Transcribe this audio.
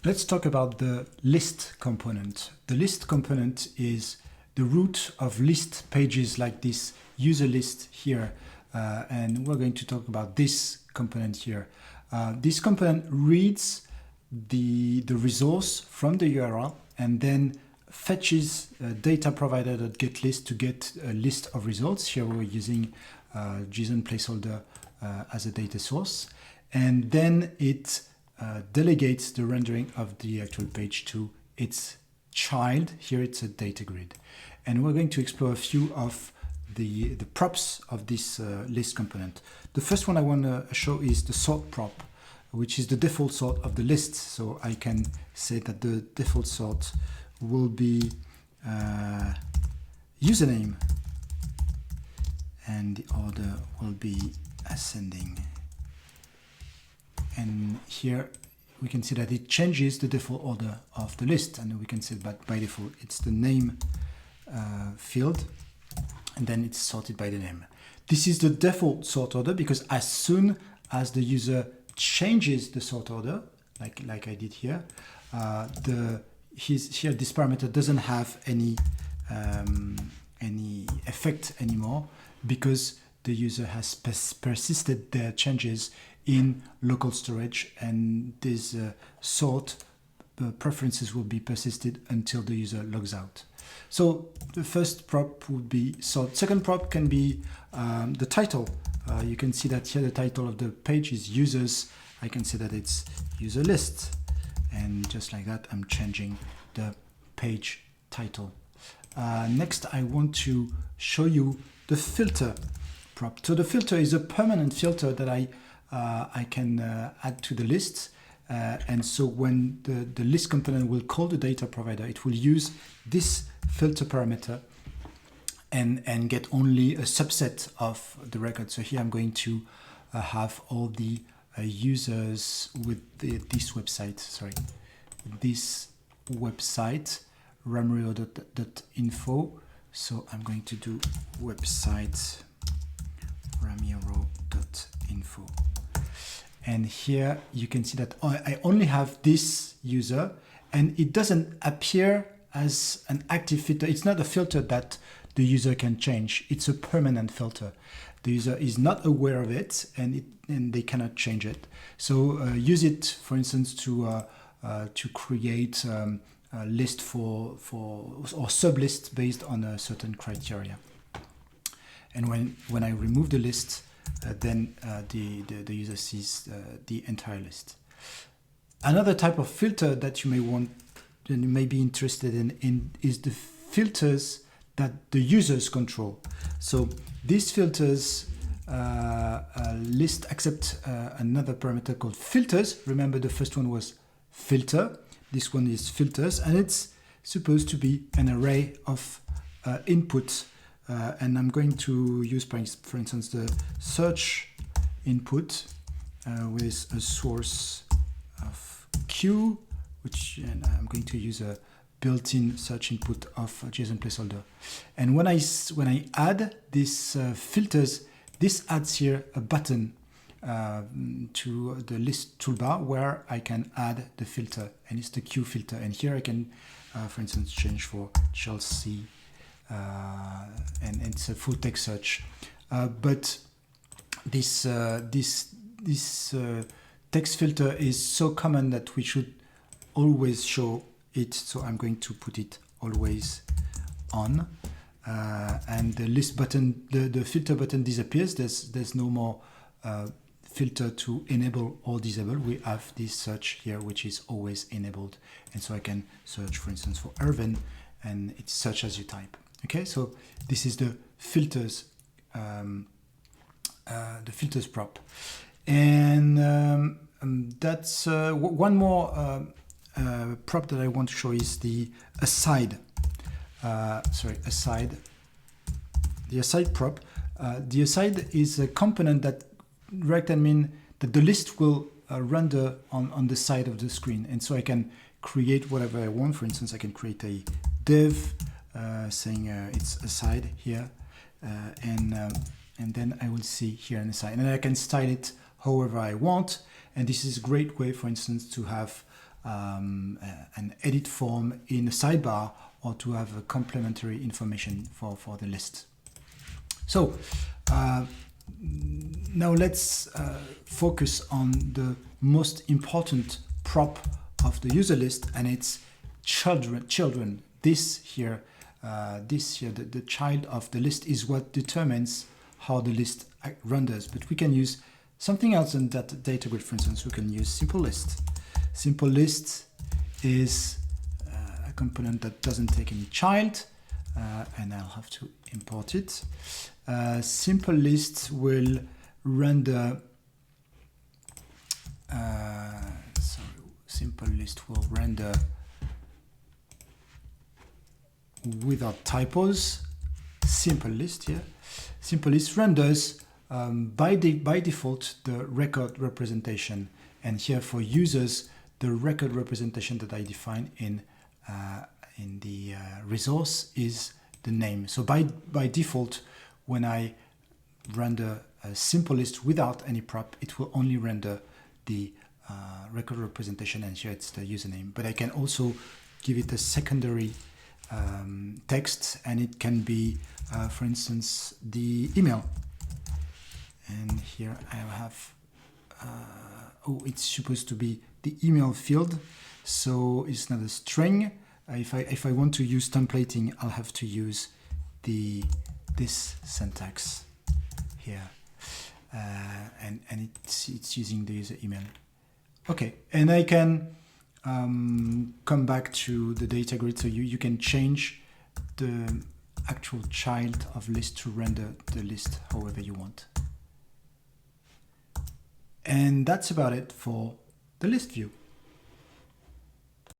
Let's talk about the list component. The list component is the root of list pages like this user list here. And we're going to talk about this component here. This component reads the resource from the URL and then fetches data provider.getList to get a list of results. Here we're using JSON placeholder as a data source. And then it delegates the rendering of the actual page to its child. Here it's a data grid. And we're going to explore a few of the props of this list component. The first one I want to show is the sort prop, which is the default sort of the list. So I can say that the default sort will be username and the order will be ascending. And here we can see that it changes the default order of the list, and we can say that by default it's the name field, and then it's sorted by the name. This is the default sort order because as soon as the user changes the sort order, like I did here, here this parameter doesn't have any effect anymore because the user has persisted their changes in local storage, and this sort preferences will be persisted until the user logs out. So the first prop would be sort. Second prop can be the title. You can see that here the title of the page is users. I can say that it's user list, and just like that I'm changing the page title. Next I want to show you the filter prop. So the filter is a permanent filter that I can add to the list. And so when the list component will call the data provider, it will use this filter parameter and get only a subset of the record. So here I'm going to have all the users with this website, ramiro.info. So I'm going to do website ramiro.info. And here you can see that I only have this user, and it doesn't appear as an active filter. It's not a filter that the user can change. It's a permanent filter. The user is not aware of it, and they cannot change it. So use it, for instance, to create a list or sublist based on a certain criteria. And when I remove the list, then the user sees the entire list. Another type of filter that you may be interested in is the filters that the users control. So these filters list accept another parameter called filters. Remember, the first one was filter. This one is filters, and it's supposed to be an array of inputs. And I'm going to use, for instance, the search input with a source of Q, and I'm going to use a built-in search input of JSON placeholder. And when I add these filters, this adds here a button to the list toolbar where I can add the filter, and it's the Q filter. And here I can, for instance, change for Chelsea. And it's a full text search, but this text filter is so common that we should always show it. So I'm going to put it always on, and the list button, the filter button disappears. There's no more filter to enable or disable. We have this search here, which is always enabled, and so I can search, for instance, for Irvin, and it's search as you type. Okay, so this is the filters prop, and that's one more prop that I want to show is the aside. Aside. The aside prop. The aside is a component that mean that the list will render on the side of the screen, and so I can create whatever I want. For instance, I can create a div. Saying it's aside here, and then I will see here an aside, and then I can style it however I want. And this is a great way, for instance, to have an edit form in a sidebar, or to have a complementary information for the list. So now let's focus on the most important prop of the user list, and it's children. This here, the child of the list is what determines how the list renders. But we can use something else in that data grid. For instance, we can use simple list. Simple list is a component that doesn't take any child, and I'll have to import it. Simple list will render. Simple list will render without typos. Simple list here. Simple list renders by default the record representation, and here for users the record representation that I define in the resource is the name. So by default, when I render a simple list without any prop, it will only render the record representation, and here it's the username. But I can also give it a secondary text, and it can be, for instance, the email. And here I have, it's supposed to be the email field, so it's not a string. If I want to use templating, I'll have to use this syntax here, and it's using the user email. Okay, and I can come back to the data grid, so you can change the actual child of list to render the list however you want. And that's about it for the list view.